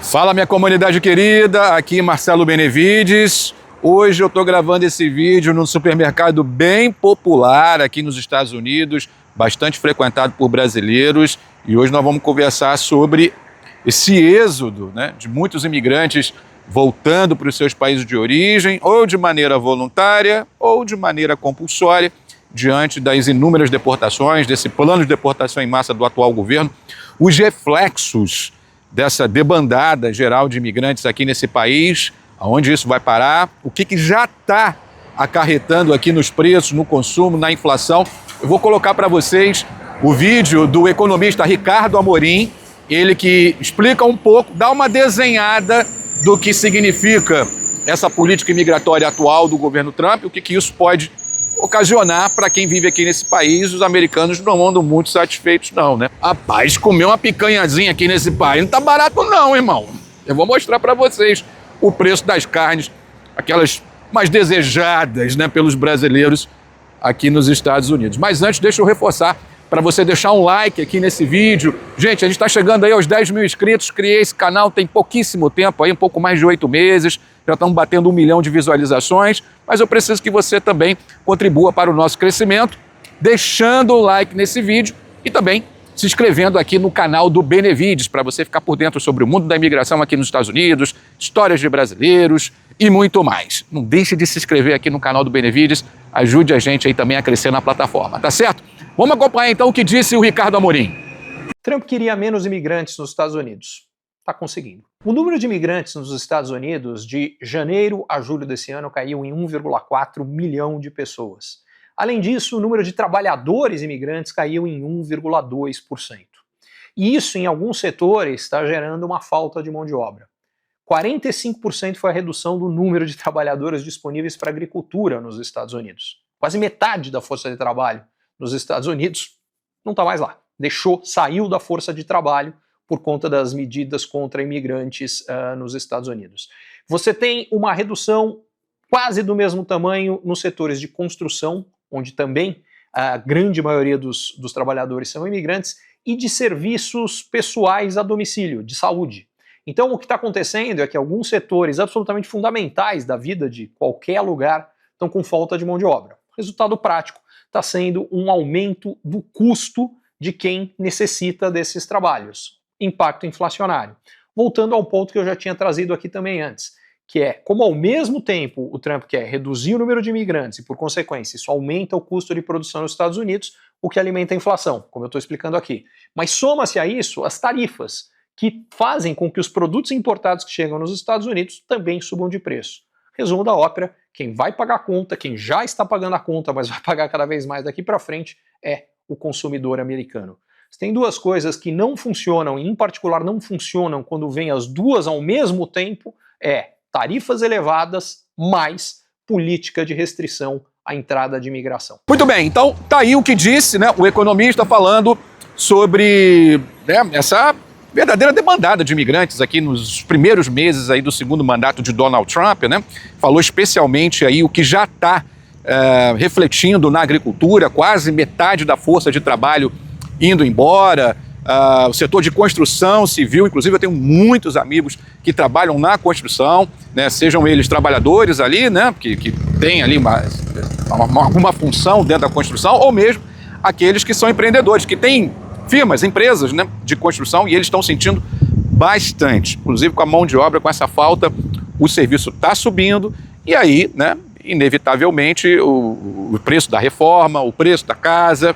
Fala, minha comunidade querida, aqui Marcelo Benevides. Hoje eu estou gravando esse vídeo num supermercado bem popular aqui nos Estados Unidos, bastante frequentado por brasileiros, e hoje nós vamos conversar sobre esse êxodo, né, de muitos imigrantes voltando para os seus países de origem, ou de maneira voluntária ou de maneira compulsória, diante das inúmeras deportações, desse plano de deportação em massa do atual governo, os reflexos dessa debandada geral de imigrantes aqui nesse país, aonde isso vai parar, o que já está acarretando aqui nos preços, no consumo, na inflação. Eu vou colocar para vocês o vídeo do economista Ricardo Amorim, ele que explica um pouco, dá uma desenhada do que significa essa política imigratória atual do governo Trump, o que isso pode ocasionar para quem vive aqui nesse país. Os americanos não andam muito satisfeitos não, né? Rapaz, comer uma picanhazinha aqui nesse país não tá barato não, irmão. Eu vou mostrar para vocês o preço das carnes, aquelas mais desejadas, né, pelos brasileiros aqui nos Estados Unidos. Mas antes, deixa eu reforçar para você deixar um like aqui nesse vídeo. Gente, a gente está chegando aí aos 10 mil inscritos, criei esse canal tem pouquíssimo tempo, aí, um pouco mais de 8 meses, já estamos batendo 1 milhão de visualizações, mas eu preciso que você também contribua para o nosso crescimento, deixando o like nesse vídeo e também se inscrevendo aqui no canal do Benevides, para você ficar por dentro sobre o mundo da imigração aqui nos Estados Unidos, histórias de brasileiros e muito mais. Não deixe de se inscrever aqui no canal do Benevides, ajude a gente aí também a crescer na plataforma, tá certo? Vamos acompanhar então o que disse o Ricardo Amorim. Trump queria menos imigrantes nos Estados Unidos. Está conseguindo. O número de imigrantes nos Estados Unidos de janeiro a julho desse ano caiu em 1,4 milhão de pessoas. Além disso, o número de trabalhadores imigrantes caiu em 1,2%. E isso, em alguns setores, está gerando uma falta de mão de obra. 45% foi a redução do número de trabalhadores disponíveis para a agricultura nos Estados Unidos. Quase metade da força de trabalho nos Estados Unidos não está mais lá. Saiu da força de trabalho por conta das medidas contra imigrantes nos Estados Unidos. Você tem uma redução quase do mesmo tamanho nos setores de construção, onde também a grande maioria dos trabalhadores são imigrantes, e de serviços pessoais a domicílio, de saúde. Então o que está acontecendo é que alguns setores absolutamente fundamentais da vida de qualquer lugar estão com falta de mão de obra. Resultado prático está sendo um aumento do custo de quem necessita desses trabalhos. Impacto inflacionário. Voltando ao ponto que eu já tinha trazido aqui também antes, que é como ao mesmo tempo o Trump quer reduzir o número de imigrantes e por consequência isso aumenta o custo de produção nos Estados Unidos, o que alimenta a inflação, como eu estou explicando aqui. Mas soma-se a isso as tarifas, que fazem com que os produtos importados que chegam nos Estados Unidos também subam de preço. Resumo da ópera, quem vai pagar a conta, quem já está pagando a conta, mas vai pagar cada vez mais daqui para frente, é o consumidor americano. Tem duas coisas que não funcionam, e em particular não funcionam quando vêm as duas ao mesmo tempo, é tarifas elevadas mais política de restrição à entrada de imigração. Muito bem, então tá aí o que disse, né, o economista falando sobre, né, essa verdadeira demandada de imigrantes aqui nos primeiros meses aí do segundo mandato de Donald Trump, né? Falou especialmente aí o que já está refletindo na agricultura, quase metade da força de trabalho indo embora, o setor de construção civil, inclusive eu tenho muitos amigos que trabalham na construção, né, sejam eles trabalhadores ali, né, que têm ali alguma função dentro da construção, ou mesmo aqueles que são empreendedores, que têm firmas, empresas, né, de construção, e eles estão sentindo bastante, inclusive com a mão de obra, com essa falta, o serviço está subindo, e aí, né, inevitavelmente, o preço da reforma, o preço da casa,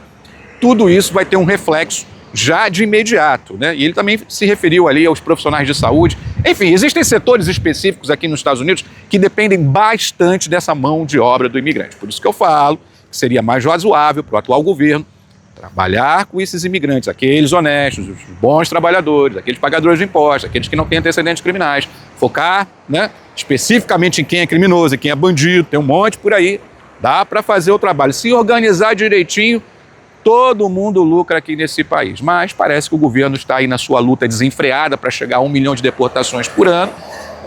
tudo isso vai ter um reflexo já de imediato, né? E ele também se referiu ali aos profissionais de saúde. Enfim, existem setores específicos aqui nos Estados Unidos que dependem bastante dessa mão de obra do imigrante. Por isso que eu falo que seria mais razoável para o atual governo trabalhar com esses imigrantes, aqueles honestos, os bons trabalhadores, aqueles pagadores de impostos, aqueles que não têm antecedentes criminais, focar, né, especificamente em quem é criminoso e quem é bandido, tem um monte por aí, dá para fazer o trabalho. Se organizar direitinho, todo mundo lucra aqui nesse país, mas parece que o governo está aí na sua luta desenfreada para chegar a 1 milhão de deportações por ano,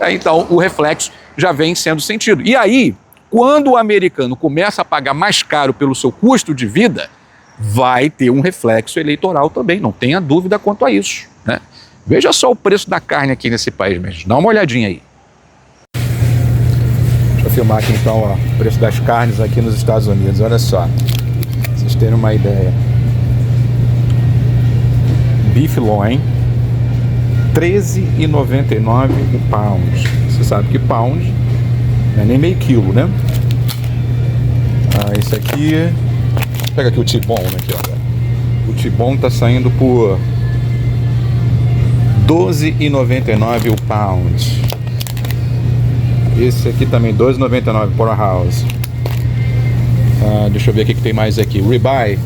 então o reflexo já vem sendo sentido. E aí, quando o americano começa a pagar mais caro pelo seu custo de vida, vai ter um reflexo eleitoral também, não tenha dúvida quanto a isso, né? Veja só o preço da carne aqui nesse país mesmo. Dá uma olhadinha aí. Deixa eu filmar aqui então, ó, o preço das carnes aqui nos Estados Unidos. Olha só, pra vocês terem uma ideia. Beef loin, $13,99 o pound. Você sabe que pound não é nem meio quilo, né? Esse aqui, pega aqui o T-bone aqui, olha. O T-bone tá saindo por $12,99 o pound. Esse aqui também, $12,99 porterhouse. Deixa eu ver o que tem mais aqui. Ribeye.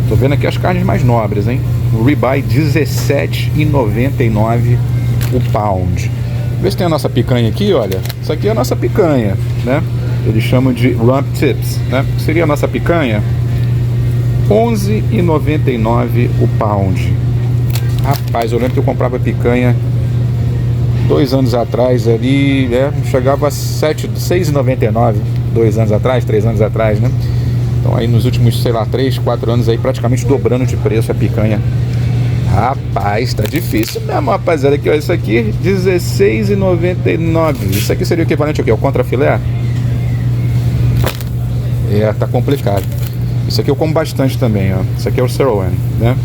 Tô vendo aqui as carnes mais nobres, hein? O ribeye, $17,99 o pound. Vê se tem a nossa picanha aqui, olha. Isso aqui é a nossa picanha, né? Eles chamam de rump tips, né? Seria a nossa picanha. $11,99 o pound. Rapaz, eu lembro que eu comprava picanha 2 anos atrás ali, chegava a $6,99, 2 anos atrás, 3 anos atrás, né? Então aí nos últimos, sei lá, 3, 4 anos aí praticamente dobrando de preço a picanha. Rapaz, tá difícil mesmo, rapaziada. Aqui, ó, isso aqui, $16,99. Isso aqui seria o equivalente ao quê? Ao contrafilé? Tá complicado. Isso aqui eu como bastante também, ó. Isso aqui é o sirloin, né?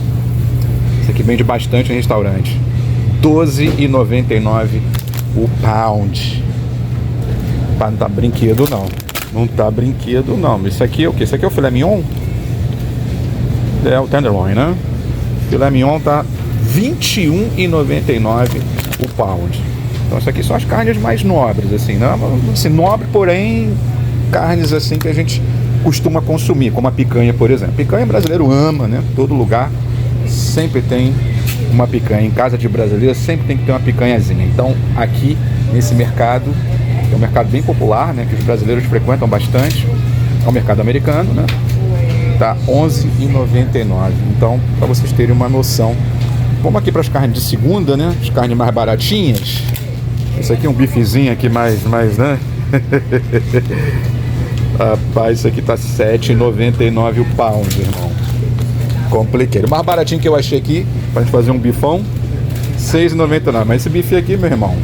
Isso aqui vende bastante em restaurante. $12,99 o pound. Não tá brinquedo não. Não tá brinquedo não. Isso aqui é o que? Isso aqui é o filé mignon? É o tenderloin, né? Filé mignon tá $21,99 o pound. Então isso aqui são as carnes mais nobres, assim, né? Assim, nobre, porém carnes assim que a gente costuma consumir, como a picanha, por exemplo. Picanha brasileiro ama, né? Todo lugar sempre tem uma picanha. Em casa de brasileiro sempre tem que ter uma picanhazinha. Então aqui nesse mercado, que é um mercado bem popular, né? Que os brasileiros frequentam bastante, é o mercado americano, né? Tá $11,99. Então, para vocês terem uma noção, vamos aqui para as carnes de segunda, né? As carnes mais baratinhas. Isso aqui é um bifezinho aqui mais, né? Rapaz, isso aqui tá $7,99 o pound, irmão. Compliquei. O mais baratinho que eu achei aqui, pra gente fazer um bifão, $6,99. Mas esse bife aqui, meu irmão,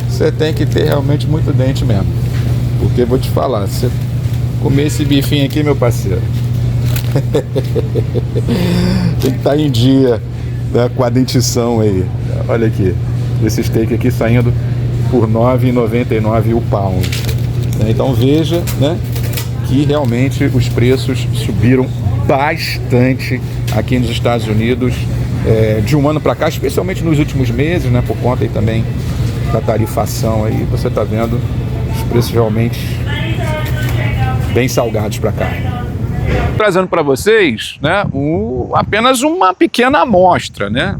você tem que ter realmente muito dente mesmo. Porque vou te falar, você comer esse bifinho aqui, meu parceiro, tem que estar em dia, né, com a dentição aí. Olha aqui, esse steak aqui saindo por $9,99 o pound. Então veja, né, que realmente os preços subiram bastante aqui nos Estados Unidos, de um ano para cá, especialmente nos últimos meses, né, por conta aí também da tarifação aí. Você está vendo os preços realmente bem salgados para cá. Trazendo para vocês, né, apenas uma pequena amostra, né?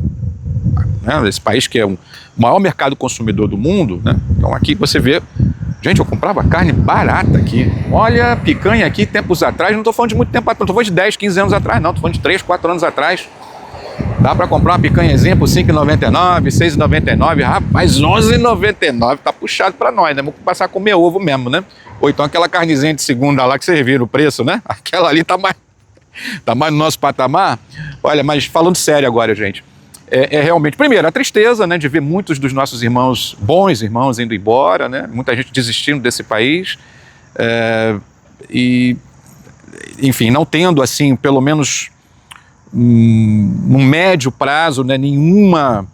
Esse país que é o maior mercado consumidor do mundo, né? Então aqui você vê, gente, eu comprava carne barata aqui. Olha, picanha aqui, tempos atrás, não estou falando de muito tempo atrás, não estou falando de 10, 15 anos atrás, não, estou falando de 3, 4 anos atrás. Dá para comprar uma picanhazinha por R$5,99, R$6,99, rapaz, R$11,99, tá puxado para nós, né? Vamos passar a comer ovo mesmo, né? Ou então aquela carnezinha de segunda lá que vocês viram o preço, né? Aquela ali tá mais no nosso patamar. Olha, mas falando sério agora, gente, realmente, primeiro, a tristeza, né, de ver muitos dos nossos irmãos, bons irmãos, indo embora, né? Muita gente desistindo desse país, e, enfim, não tendo, assim, pelo menos num médio prazo, né, nenhuma,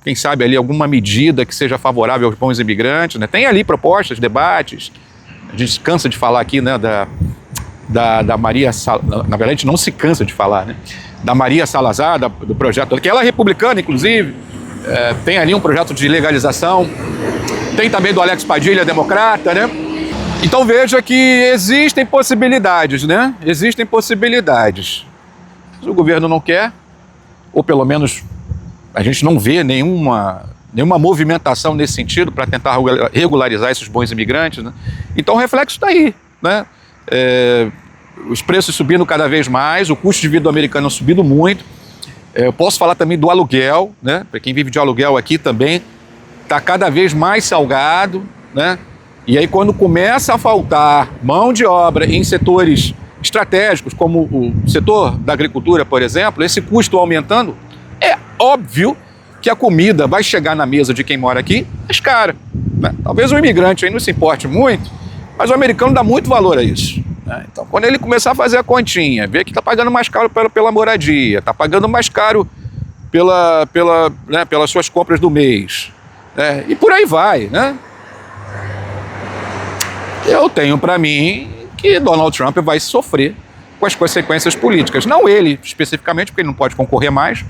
quem sabe ali, alguma medida que seja favorável aos bons imigrantes, né? Tem ali propostas, debates, a gente cansa de falar aqui, né, da Maria, na verdade a gente não se cansa de falar, né, da Maria Salazar, do projeto, que ela é republicana, inclusive, tem ali um projeto de legalização, tem também do Alex Padilha, democrata, né? Então veja que existem possibilidades, né? Existem possibilidades. O governo não quer, ou pelo menos a gente não vê nenhuma movimentação nesse sentido para tentar regularizar esses bons imigrantes, né? Então o reflexo está aí, né? Os preços subindo cada vez mais, o custo de vida do americano subindo muito. Eu posso falar também do aluguel, né? Para quem vive de aluguel aqui também, está cada vez mais salgado, né? E aí quando começa a faltar mão de obra em setores estratégicos, como o setor da agricultura, por exemplo, esse custo aumentando, é óbvio que a comida vai chegar na mesa de quem mora aqui mais cara, né? Talvez o imigrante aí não se importe muito, mas o americano dá muito valor a isso, né? Então, quando ele começar a fazer a continha, ver que está pagando mais caro pela moradia, está pagando mais caro pelas suas compras do mês, né? E por aí vai, né? Eu tenho para mim que Donald Trump vai sofrer com as consequências políticas. Não ele especificamente, porque ele não pode concorrer mais,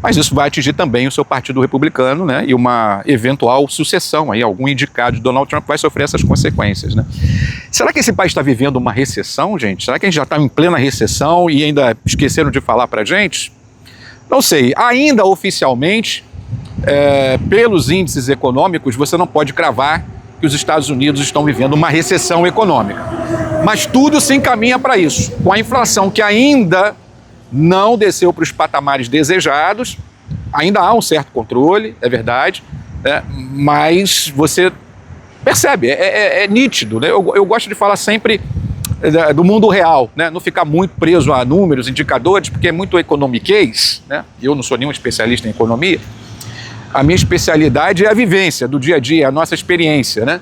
mas isso vai atingir também o seu partido republicano, né? E uma eventual sucessão, aí, algum indicado de Donald Trump vai sofrer essas consequências, né? Será que esse país está vivendo uma recessão, gente? Será que a gente já está em plena recessão e ainda esqueceram de falar para a gente? Não sei. Ainda oficialmente, pelos índices econômicos, você não pode cravar que os Estados Unidos estão vivendo uma recessão econômica. Mas tudo se encaminha para isso. Com a inflação que ainda não desceu para os patamares desejados, ainda há um certo controle, é verdade, né? Mas você percebe, é nítido, né? Eu gosto de falar sempre do mundo real, né? Não ficar muito preso a números, indicadores, porque é muito economiquez, né? Eu não sou nenhum especialista em economia. A minha especialidade é a vivência do dia a dia, a nossa experiência, né?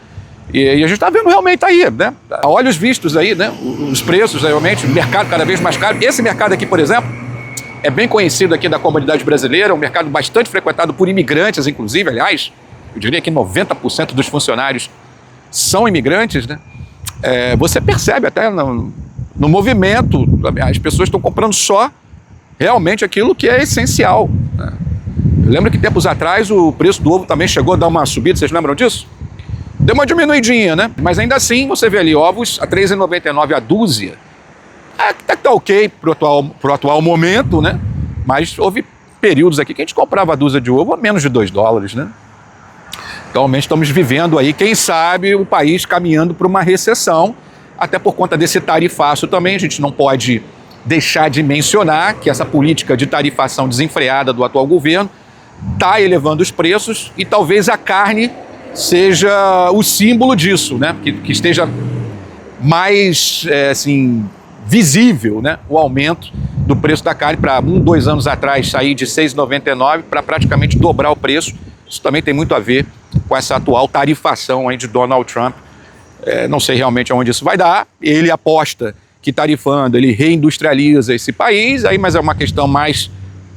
E a gente está vendo realmente aí, né? A olhos vistos aí, né? Os preços realmente, o mercado cada vez mais caro. Esse mercado aqui, por exemplo, é bem conhecido aqui da comunidade brasileira, um mercado bastante frequentado por imigrantes, inclusive, aliás, eu diria que 90% dos funcionários são imigrantes, né? Você percebe até no movimento, as pessoas estão comprando só realmente aquilo que é essencial, né? Eu lembro que tempos atrás o preço do ovo também chegou a dar uma subida, vocês lembram disso? Deu uma diminuidinha, né? Mas ainda assim, você vê ali ovos a R$ 3,99 a dúzia. Até que tá ok pro atual momento, né? Mas houve períodos aqui que a gente comprava a dúzia de ovo a menos de $2, né? Então, realmente estamos vivendo aí, quem sabe, o país caminhando para uma recessão, até por conta desse tarifaço também. A gente não pode deixar de mencionar que essa política de tarifação desenfreada do atual governo está elevando os preços e talvez a carne seja o símbolo disso, né? Que esteja mais visível, né? O aumento do preço da carne para 2 anos atrás sair de R$ 6,99 para praticamente dobrar o preço. Isso também tem muito a ver com essa atual tarifação aí de Donald Trump. Não sei realmente aonde isso vai dar. Ele aposta que tarifando ele reindustrializa esse país, mas é uma questão mais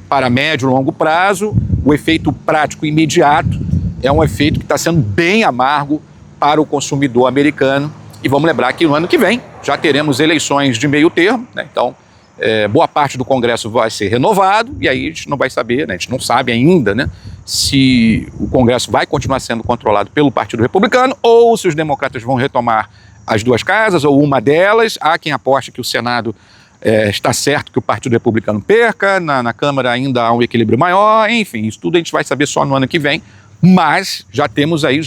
para médio e longo prazo. O efeito prático imediato é um efeito que está sendo bem amargo para o consumidor americano. E vamos lembrar que no ano que vem já teremos eleições de meio termo, né? Então, boa parte do Congresso vai ser renovado e aí a gente não vai saber, né? A gente não sabe ainda, né, se o Congresso vai continuar sendo controlado pelo Partido Republicano ou se os democratas vão retomar as duas casas ou uma delas. Há quem aposte que o Senado está certo que o Partido Republicano perca, na Câmara ainda há um equilíbrio maior, enfim, isso tudo a gente vai saber só no ano que vem, mas já temos aí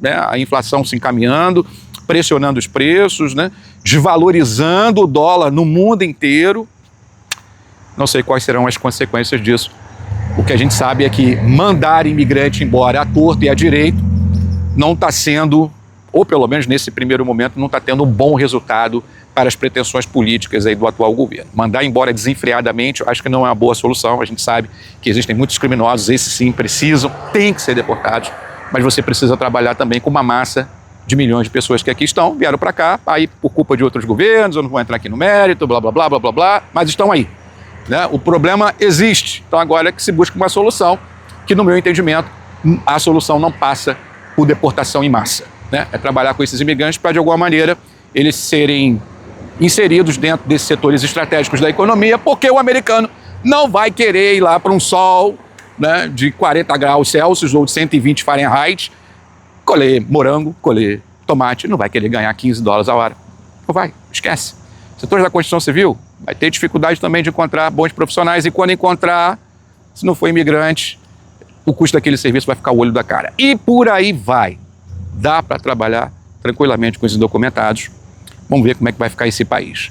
né, a inflação se encaminhando, pressionando os preços, né, desvalorizando o dólar no mundo inteiro. Não sei quais serão as consequências disso. O que a gente sabe é que mandar imigrante embora à torto e à direito não está sendo, ou pelo menos nesse primeiro momento, não está tendo um bom resultado para as pretensões políticas aí do atual governo. Mandar embora desenfreadamente, eu acho que não é uma boa solução. A gente sabe que existem muitos criminosos, esses sim precisam, têm que ser deportados, mas você precisa trabalhar também com uma massa de milhões de pessoas que aqui estão, vieram para cá, aí por culpa de outros governos, eu não vou entrar aqui no mérito, blá, blá, blá, blá, blá, blá, mas estão aí, né? O problema existe, então agora é que se busca uma solução, que no meu entendimento, a solução não passa por deportação em massa, né? É trabalhar com esses imigrantes para, de alguma maneira, eles serem inseridos dentro desses setores estratégicos da economia, porque o americano não vai querer ir lá para um sol, né, de 40 graus Celsius ou de 120 Fahrenheit, colher morango, colher tomate, não vai querer ganhar $15 a hora. Não vai, esquece. Setores da construção civil vai ter dificuldade também de encontrar bons profissionais e quando encontrar, se não for imigrante, o custo daquele serviço vai ficar o olho da cara. E por aí vai. Dá para trabalhar tranquilamente com os indocumentados. Vamos ver como é que vai ficar esse país.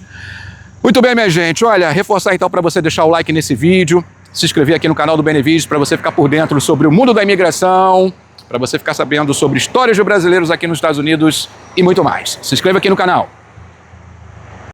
Muito bem, minha gente. Olha, reforçar então para você deixar o like nesse vídeo, se inscrever aqui no canal do Benevides para você ficar por dentro sobre o mundo da imigração, para você ficar sabendo sobre histórias de brasileiros aqui nos Estados Unidos e muito mais. Se inscreva aqui no canal.